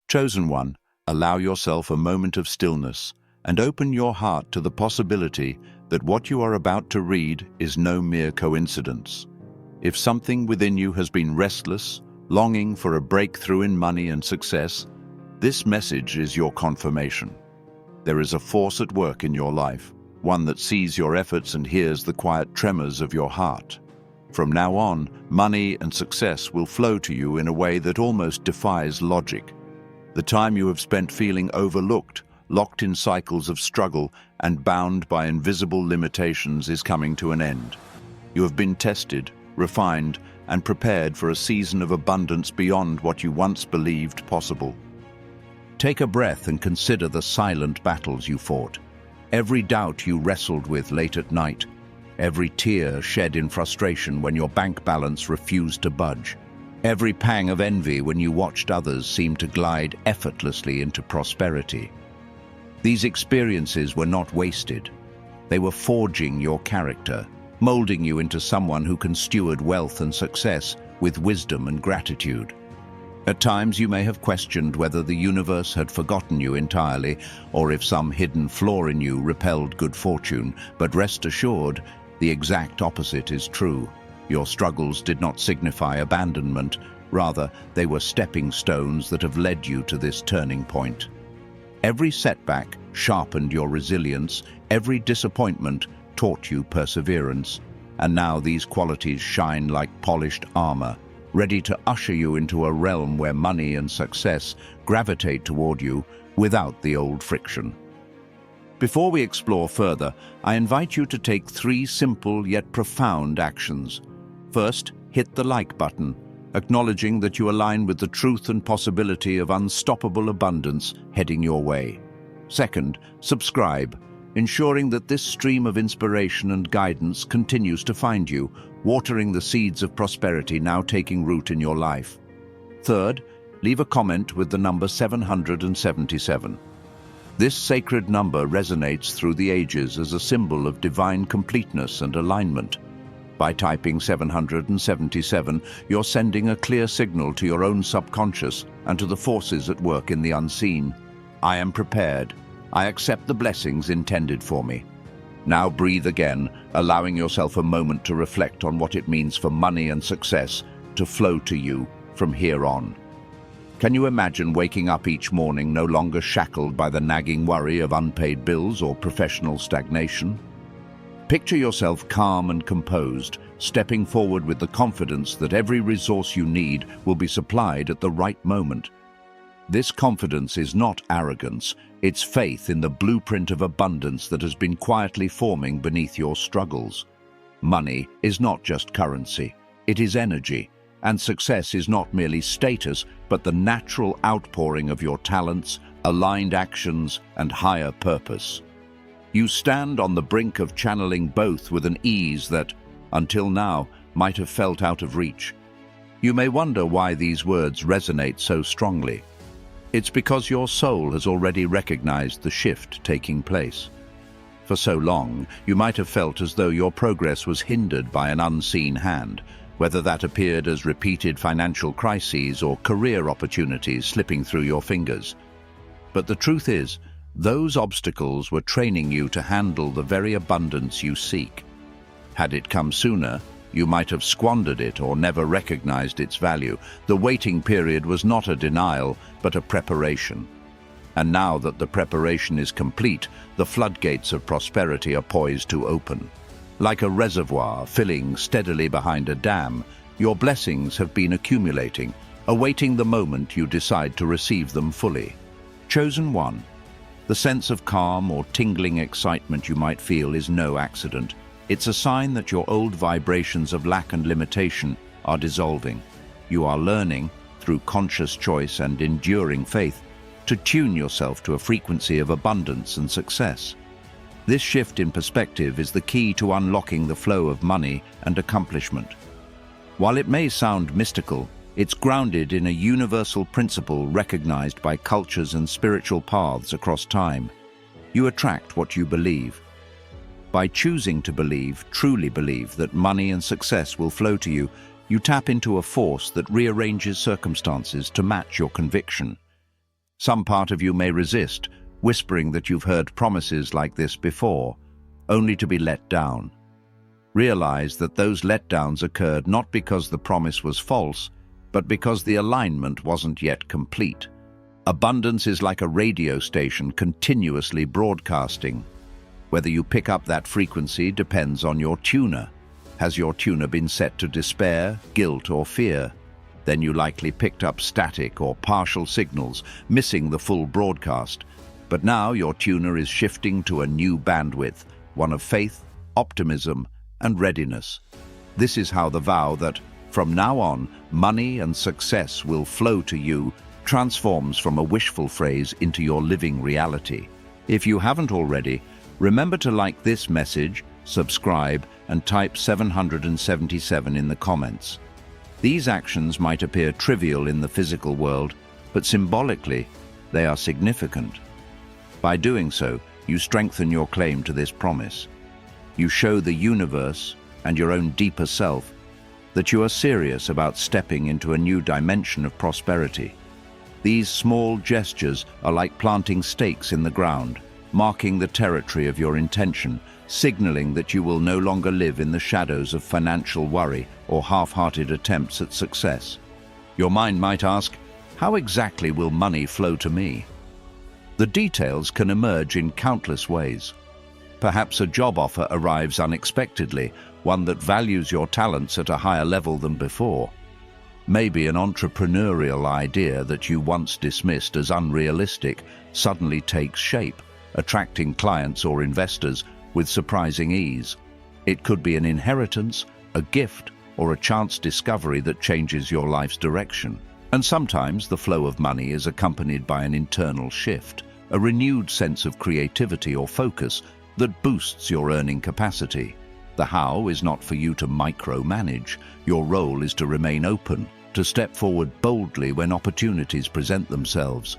Chosen one, allow yourself a moment of stillness and open your heart to the possibility that what you are about to read is no mere coincidence. If something within you has been restless, longing for a breakthrough in money and success, this message is your confirmation. There is a force at work in your life, one that sees your efforts and hears the quiet tremors of your heart. From now on, money and success will flow to you in a way that almost defies logic. The time you have spent feeling overlooked, locked in cycles of struggle, and bound by invisible limitations is coming to an end. You have been tested, refined, and prepared for a season of abundance beyond what you once believed possible. Take a breath and consider the silent battles you fought. Every doubt you wrestled with late at night. Every tear shed in frustration when your bank balance refused to budge. Every pang of envy when you watched others seem to glide effortlessly into prosperity. These experiences were not wasted. They were forging your character, molding you into someone who can steward wealth and success with wisdom and gratitude. At times you may have questioned whether the universe had forgotten you entirely, or if some hidden flaw in you repelled good fortune, but rest assured, the exact opposite is true. Your struggles did not signify abandonment, rather they were stepping stones that have led you to this turning point. Every setback sharpened your resilience, every disappointment taught you perseverance, and now these qualities shine like polished armor, ready to usher you into a realm where money and success gravitate toward you without the old friction. Before we explore further, I invite you to take 3 simple yet profound actions. First, hit the like button, acknowledging that you align with the truth and possibility of unstoppable abundance heading your way. Second, subscribe, ensuring that this stream of inspiration and guidance continues to find you, watering the seeds of prosperity now taking root in your life. Third, leave a comment with the number 777. This sacred number resonates through the ages as a symbol of divine completeness and alignment. By typing 777, you're sending a clear signal to your own subconscious and to the forces at work in the unseen. I am prepared. I accept the blessings intended for me. Now breathe again, allowing yourself a moment to reflect on what it means for money and success to flow to you from here on. Can you imagine waking up each morning no longer shackled by the nagging worry of unpaid bills or professional stagnation? Picture yourself calm and composed, stepping forward with the confidence that every resource you need will be supplied at the right moment. This confidence is not arrogance, it's faith in the blueprint of abundance that has been quietly forming beneath your struggles. Money is not just currency, it is energy, and success is not merely status, but the natural outpouring of your talents, aligned actions, and higher purpose. You stand on the brink of channeling both with an ease that, until now, might have felt out of reach. You may wonder why these words resonate so strongly. It's because your soul has already recognized the shift taking place. For so long, you might have felt as though your progress was hindered by an unseen hand, whether that appeared as repeated financial crises or career opportunities slipping through your fingers. But the truth is, those obstacles were training you to handle the very abundance you seek. Had it come sooner, you might have squandered it or never recognized its value. The waiting period was not a denial, but a preparation. And now that the preparation is complete, the floodgates of prosperity are poised to open. Like a reservoir filling steadily behind a dam, your blessings have been accumulating, awaiting the moment you decide to receive them fully. Chosen one. The sense of calm or tingling excitement you might feel is no accident. It's a sign that your old vibrations of lack and limitation are dissolving. You are learning, through conscious choice and enduring faith, to tune yourself to a frequency of abundance and success. This shift in perspective is the key to unlocking the flow of money and accomplishment. While it may sound mystical, it's grounded in a universal principle recognized by cultures and spiritual paths across time. You attract what you believe. By choosing to believe, truly believe, that money and success will flow to you, you tap into a force that rearranges circumstances to match your conviction. Some part of you may resist, whispering that you've heard promises like this before, only to be let down. Realize that those letdowns occurred not because the promise was false, but because the alignment wasn't yet complete. Abundance is like a radio station continuously broadcasting. Whether you pick up that frequency depends on your tuner. Has your tuner been set to despair, guilt, or fear? Then you likely picked up static or partial signals, missing the full broadcast. But now your tuner is shifting to a new bandwidth, one of faith, optimism, and readiness. This is how the vow that, from now on, money and success will flow to you transforms from a wishful phrase into your living reality. If you haven't already, remember to like this message, subscribe, and type 777 in the comments. These actions might appear trivial in the physical world, but symbolically, they are significant. By doing so, you strengthen your claim to this promise. You show the universe and your own deeper self that you are serious about stepping into a new dimension of prosperity. These small gestures are like planting stakes in the ground, marking the territory of your intention, signaling that you will no longer live in the shadows of financial worry or half-hearted attempts at success. Your mind might ask, how exactly will money flow to me? The details can emerge in countless ways. Perhaps a job offer arrives unexpectedly, one that values your talents at a higher level than before. Maybe an entrepreneurial idea that you once dismissed as unrealistic suddenly takes shape, attracting clients or investors with surprising ease. It could be an inheritance, a gift, or a chance discovery that changes your life's direction. And sometimes the flow of money is accompanied by an internal shift, a renewed sense of creativity or focus that boosts your earning capacity. The how is not for you to micromanage. Your role is to remain open, to step forward boldly when opportunities present themselves,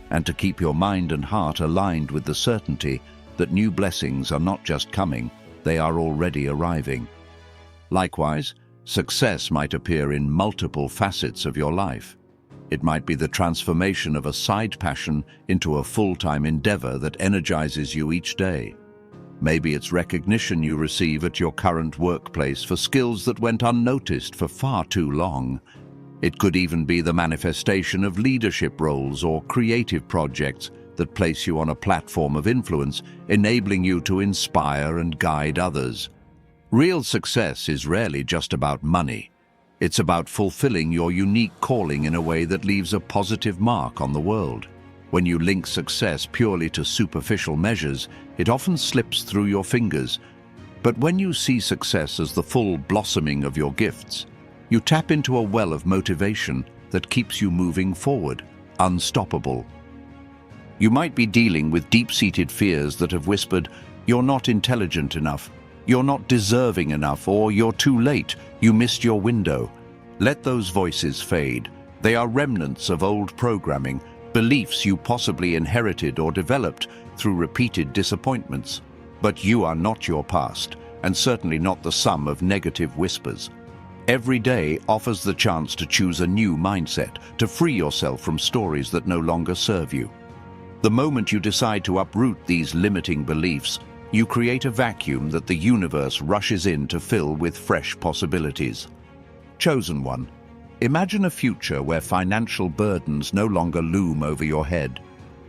and to keep your mind and heart aligned with the certainty that new blessings are not just coming, they are already arriving. Likewise, success might appear in multiple facets of your life. It might be the transformation of a side passion into a full-time endeavor that energizes you each day. Maybe it's recognition you receive at your current workplace for skills that went unnoticed for far too long. It could even be the manifestation of leadership roles or creative projects that place you on a platform of influence, enabling you to inspire and guide others. Real success is rarely just about money. It's about fulfilling your unique calling in a way that leaves a positive mark on the world. When you link success purely to superficial measures, it often slips through your fingers. But when you see success as the full blossoming of your gifts, you tap into a well of motivation that keeps you moving forward, unstoppable. You might be dealing with deep-seated fears that have whispered, "You're not intelligent enough, you're not deserving enough, or you're too late, you missed your window." Let those voices fade. They are remnants of old programming, beliefs you possibly inherited or developed through repeated disappointments. But you are not your past, and certainly not the sum of negative whispers. Every day offers the chance to choose a new mindset, to free yourself from stories that no longer serve you. The moment you decide to uproot these limiting beliefs, you create a vacuum that the universe rushes in to fill with fresh possibilities. Chosen one, imagine a future where financial burdens no longer loom over your head,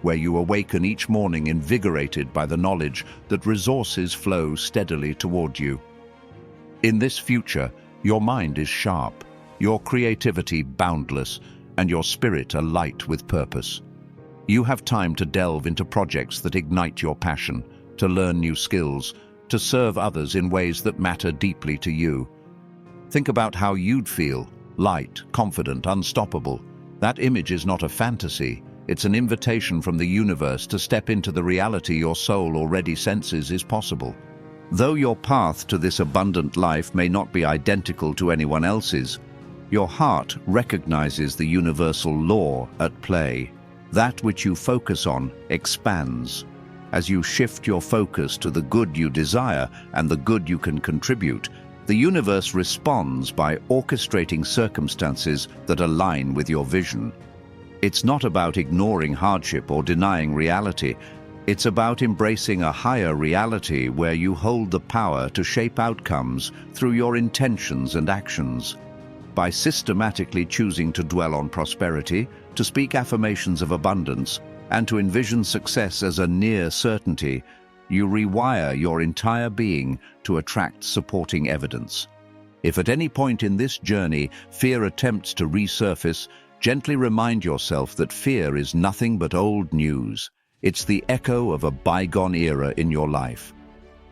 where you awaken each morning invigorated by the knowledge that resources flow steadily toward you. In this future, your mind is sharp, your creativity boundless, and your spirit alight with purpose. You have time to delve into projects that ignite your passion, to learn new skills, to serve others in ways that matter deeply to you. Think about how you'd feel, light, confident, unstoppable. That image is not a fantasy, it's an invitation from the universe to step into the reality your soul already senses is possible. Though your path to this abundant life may not be identical to anyone else's, your heart recognizes the universal law at play. That which you focus on expands. As you shift your focus to the good you desire and the good you can contribute, the universe responds by orchestrating circumstances that align with your vision. It's not about ignoring hardship or denying reality. It's about embracing a higher reality where you hold the power to shape outcomes through your intentions and actions. By systematically choosing to dwell on prosperity, to speak affirmations of abundance, and to envision success as a near certainty, you rewire your entire being to attract supporting evidence. If at any point in this journey fear attempts to resurface, gently remind yourself that fear is nothing but old news. It's the echo of a bygone era in your life.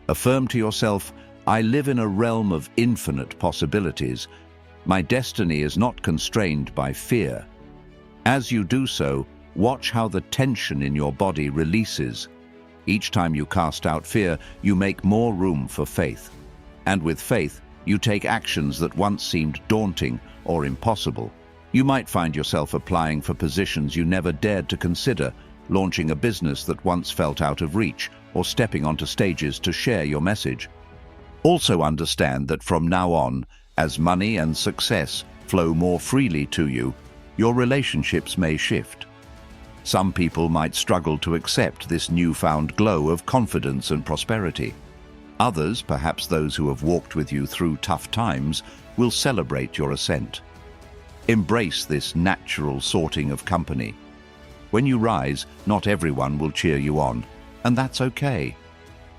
Affirm to yourself, I live in a realm of infinite possibilities. My destiny is not constrained by fear. As you do so, watch how the tension in your body releases. Each time you cast out fear, you make more room for faith. And with faith, you take actions that once seemed daunting or impossible. You might find yourself applying for positions you never dared to consider, launching a business that once felt out of reach, or stepping onto stages to share your message. Also understand that from now on, as money and success flow more freely to you, your relationships may shift. Some people might struggle to accept this newfound glow of confidence and prosperity. Others, perhaps those who have walked with you through tough times, will celebrate your ascent. Embrace this natural sorting of company. When you rise, not everyone will cheer you on, and that's okay.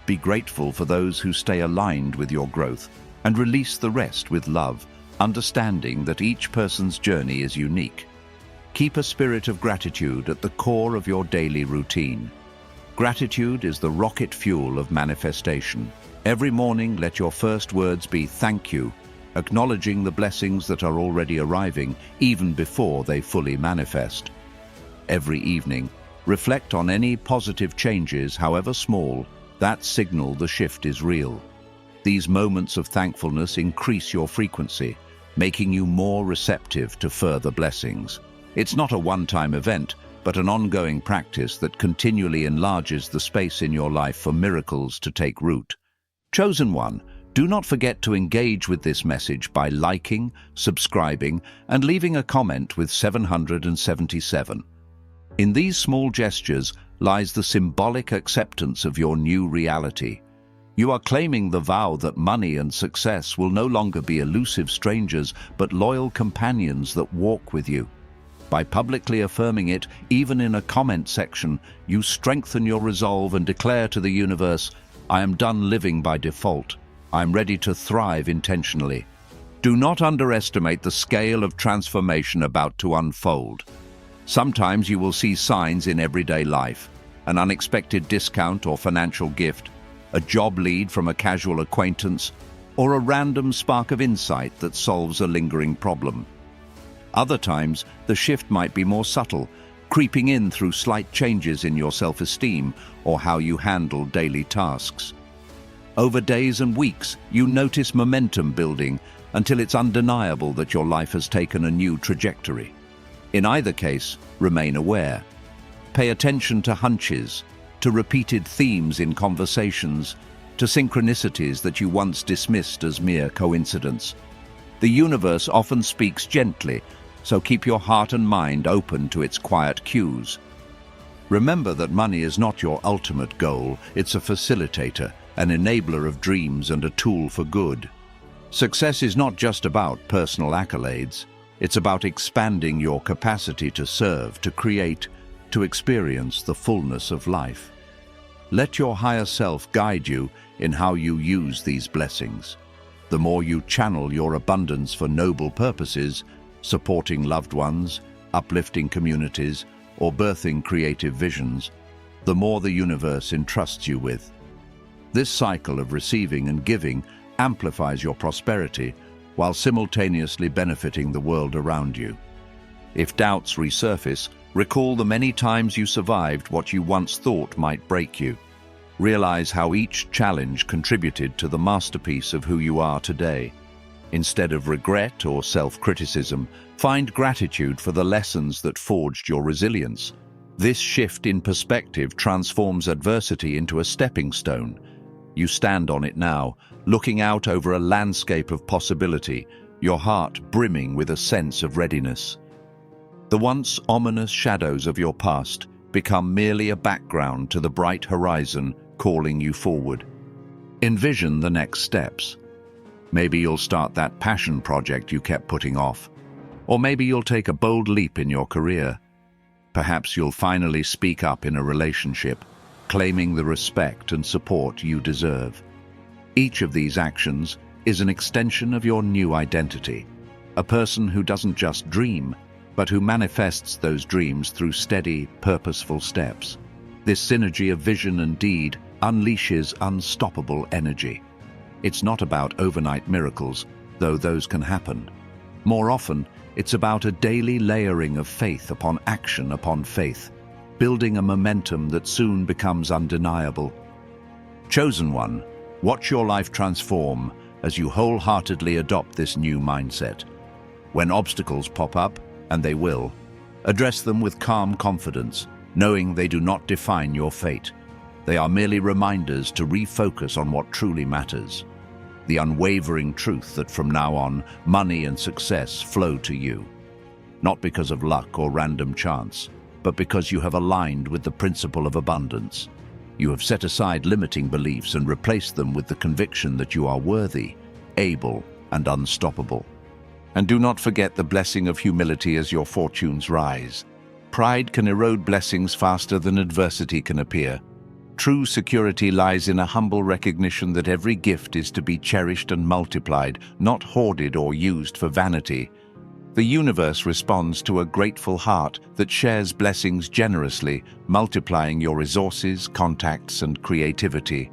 Be grateful for those who stay aligned with your growth, and release the rest with love, understanding that each person's journey is unique. Keep a spirit of gratitude at the core of your daily routine. Gratitude is the rocket fuel of manifestation. Every morning, let your first words be thank you, acknowledging the blessings that are already arriving even before they fully manifest. Every evening, reflect on any positive changes, however small, that signal the shift is real. These moments of thankfulness increase your frequency, making you more receptive to further blessings. It's not a one-time event, but an ongoing practice that continually enlarges the space in your life for miracles to take root. Chosen one, do not forget to engage with this message by liking, subscribing, and leaving a comment with 777. In these small gestures lies the symbolic acceptance of your new reality. You are claiming the vow that money and success will no longer be elusive strangers, but loyal companions that walk with you. By publicly affirming it, even in a comment section, you strengthen your resolve and declare to the universe, I am done living by default. I am ready to thrive intentionally. Do not underestimate the scale of transformation about to unfold. Sometimes you will see signs in everyday life, an unexpected discount or financial gift, a job lead from a casual acquaintance, or a random spark of insight that solves a lingering problem. Other times, the shift might be more subtle, creeping in through slight changes in your self-esteem or how you handle daily tasks. Over days and weeks, you notice momentum building until it's undeniable that your life has taken a new trajectory. In either case, remain aware. Pay attention to hunches, to repeated themes in conversations, to synchronicities that you once dismissed as mere coincidence. The universe often speaks gently, so keep your heart and mind open to its quiet cues. Remember that money is not your ultimate goal, it's a facilitator, an enabler of dreams and a tool for good. Success is not just about personal accolades. It's about expanding your capacity to serve, to create, to experience the fullness of life. Let your higher self guide you in how you use these blessings. The more you channel your abundance for noble purposes, supporting loved ones, uplifting communities, or birthing creative visions, the more the universe entrusts you with. This cycle of receiving and giving amplifies your prosperity while simultaneously benefiting the world around you. If doubts resurface, recall the many times you survived what you once thought might break you. Realize how each challenge contributed to the masterpiece of who you are today. Instead of regret or self-criticism, find gratitude for the lessons that forged your resilience. This shift in perspective transforms adversity into a stepping stone. You stand on it now, looking out over a landscape of possibility, your heart brimming with a sense of readiness. The once ominous shadows of your past become merely a background to the bright horizon calling you forward. Envision the next steps. Maybe you'll start that passion project you kept putting off. Or maybe you'll take a bold leap in your career. Perhaps you'll finally speak up in a relationship, claiming the respect and support you deserve. Each of these actions is an extension of your new identity, a person who doesn't just dream, but who manifests those dreams through steady, purposeful steps. This synergy of vision and deed unleashes unstoppable energy. It's not about overnight miracles, though those can happen. More often, it's about a daily layering of faith upon action upon faith, building a momentum that soon becomes undeniable. Chosen one, watch your life transform as you wholeheartedly adopt this new mindset. When obstacles pop up, and they will, address them with calm confidence, knowing they do not define your fate. They are merely reminders to refocus on what truly matters. The unwavering truth that from now on, money and success flow to you. Not because of luck or random chance, but because you have aligned with the principle of abundance. You have set aside limiting beliefs and replaced them with the conviction that you are worthy, able, and unstoppable. And do not forget the blessing of humility as your fortunes rise. Pride can erode blessings faster than adversity can appear. True security lies in a humble recognition that every gift is to be cherished and multiplied, not hoarded or used for vanity. The universe responds to a grateful heart that shares blessings generously, multiplying your resources, contacts, and creativity.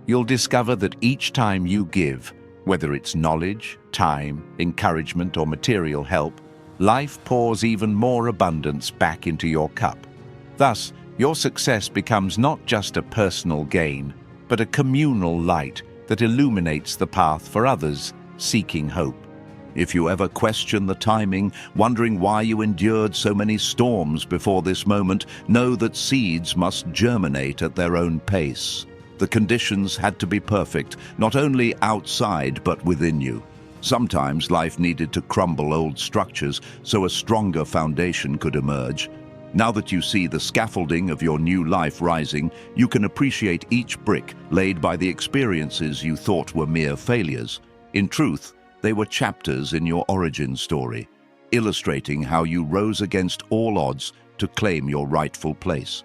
You'll discover that each time you give, whether it's knowledge, time, encouragement, or material help, life pours even more abundance back into your cup. Thus, your success becomes not just a personal gain, but a communal light that illuminates the path for others seeking hope. If you ever question the timing, wondering why you endured so many storms before this moment, know that seeds must germinate at their own pace. The conditions had to be perfect, not only outside but within you. Sometimes life needed to crumble old structures so a stronger foundation could emerge. Now that you see the scaffolding of your new life rising, you can appreciate each brick laid by the experiences you thought were mere failures. In truth, they were chapters in your origin story, illustrating how you rose against all odds to claim your rightful place.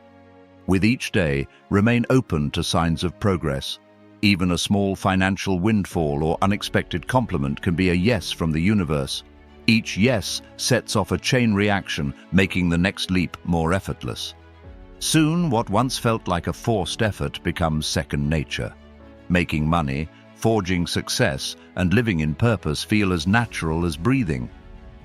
With each day, remain open to signs of progress. Even a small financial windfall or unexpected compliment can be a yes from the universe. Each yes sets off a chain reaction, making the next leap more effortless. Soon, what once felt like a forced effort becomes second nature. Making money, forging success, and living in purpose feel as natural as breathing.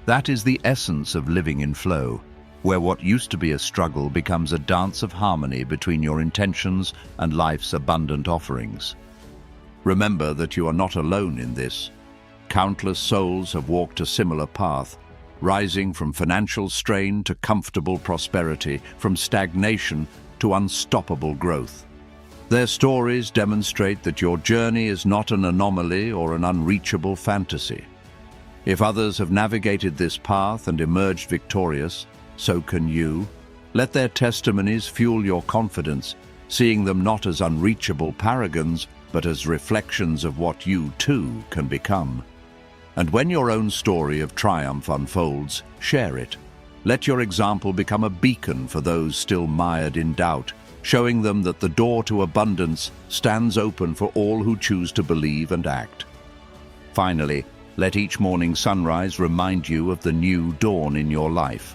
That is the essence of living in flow, where what used to be a struggle becomes a dance of harmony between your intentions and life's abundant offerings. Remember that you are not alone in this. Countless souls have walked a similar path, rising from financial strain to comfortable prosperity, from stagnation to unstoppable growth. Their stories demonstrate that your journey is not an anomaly or an unreachable fantasy. If others have navigated this path and emerged victorious, so can you. Let their testimonies fuel your confidence, seeing them not as unreachable paragons, but as reflections of what you too can become. And when your own story of triumph unfolds, share it. Let your example become a beacon for those still mired in doubt, showing them that the door to abundance stands open for all who choose to believe and act. Finally, let each morning sunrise remind you of the new dawn in your life.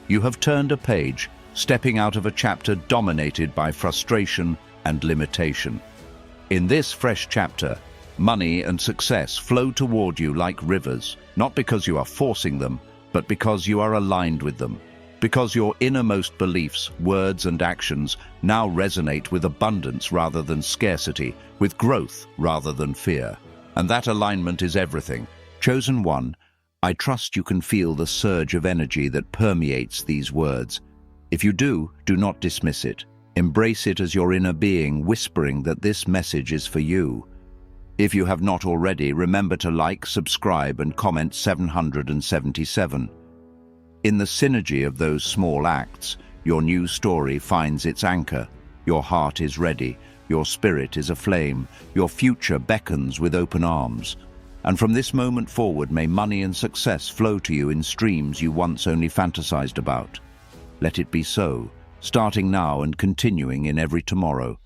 You have turned a page, stepping out of a chapter dominated by frustration and limitation. In this fresh chapter, money and success flow toward you like rivers, not because you are forcing them, but because you are aligned with them. Because your innermost beliefs, words, and actions now resonate with abundance rather than scarcity, with growth rather than fear. And that alignment is everything. Chosen one, I trust you can feel the surge of energy that permeates these words. If you do, do not dismiss it. Embrace it as your inner being whispering that this message is for you. If you have not already, remember to like, subscribe, and comment 777. In the synergy of those small acts, your new story finds its anchor. Your heart is ready, your spirit is aflame, your future beckons with open arms. And from this moment forward, may money and success flow to you in streams you once only fantasized about. Let it be so, starting now and continuing in every tomorrow.